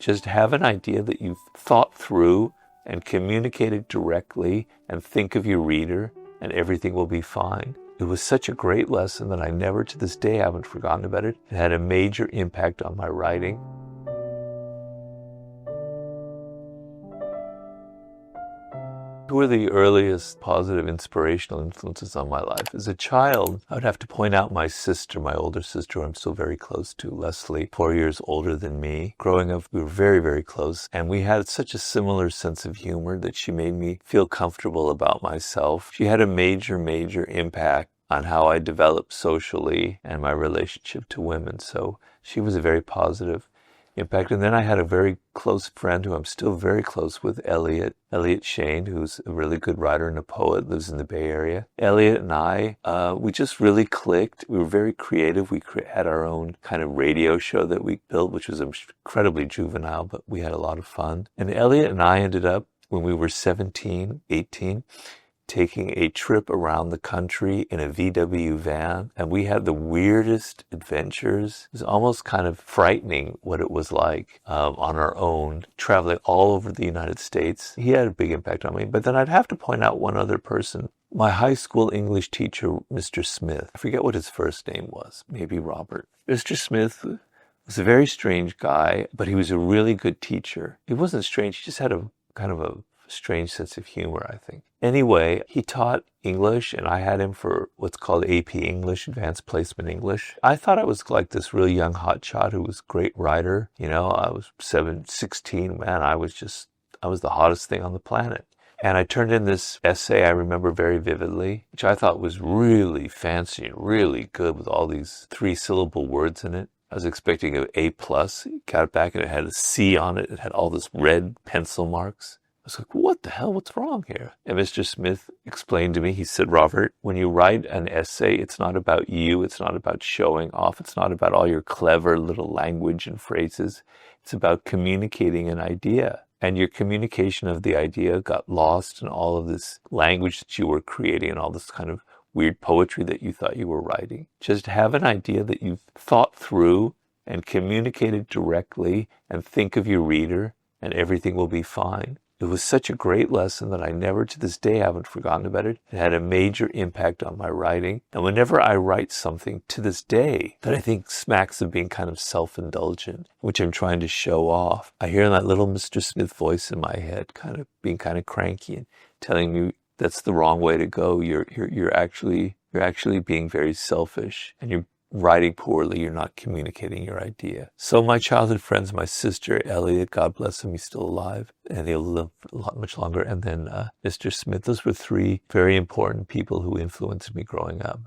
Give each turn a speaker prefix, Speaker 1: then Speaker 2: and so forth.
Speaker 1: Just have an idea that you've thought through and communicated directly, and think of your reader, and everything will be fine. It was such a great lesson that I never, to this day, haven't forgotten about it. It had a major impact on my writing. Who were the earliest positive inspirational influences on my life? As a child, I would have to point out my sister, my older sister, who I'm still very close to, Leslie, 4 years older than me. Growing up, we were very, very close, and we had such a similar sense of humor that she made me feel comfortable about myself. She had a major, major impact on how I developed socially and my relationship to women. So she was a very positive impact. And then I had a very close friend who I'm still very close with, Elliot Shane, who's a really good writer and a poet, lives in the Bay Area. Elliot and I, we just really clicked. We were very creative. We had our own kind of radio show that we built, which was incredibly juvenile, but we had a lot of fun. And Elliot and I ended up, when we were 17, 18, taking a trip around the country in a VW van, and we had the weirdest adventures. It was almost kind of frightening what it was like on our own, traveling all over the United States. He had a big impact on me. But then I'd have to point out one other person. My high school English teacher, Mr. Smith. I forget what his first name was, maybe Robert. Mr. Smith was a very strange guy, but he was a really good teacher. He wasn't strange, he just had a kind of a strange sense of humor, I think. Anyway, he taught English, and I had him for what's called AP English, Advanced Placement English. I thought I was like this real young hotshot who was a great writer. You know, I was 16, man, I was the hottest thing on the planet. And I turned in this essay I remember very vividly, which I thought was really fancy and really good with all these 3-syllable words in it. I was expecting an A+. Got it back and it had a C on it. It had all this red pencil marks. I was like, what the hell? What's wrong here? And Mr. Smith explained to me, he said, Robert, when you write an essay, it's not about you. It's not about showing off. It's not about all your clever little language and phrases. It's about communicating an idea. And your communication of the idea got lost in all of this language that you were creating and all this kind of weird poetry that you thought you were writing. Just have an idea that you've thought through and communicated directly, and think of your reader, and everything will be fine. It was such a great lesson that I never, to this day, haven't forgotten about it. It had a major impact on my writing. And whenever I write something to this day that I think smacks of being kind of self-indulgent, which I'm trying to show off, I hear that little Mr. Smith voice in my head, kind of being kind of cranky and telling me that's the wrong way to go. You're actually being very selfish, and you're writing poorly, you're not communicating your idea. So my childhood friends, my sister, Elliot, God bless him, he's still alive, and he'll live a lot much longer, and then Mr. Smith, those were 3 very important people who influenced me growing up.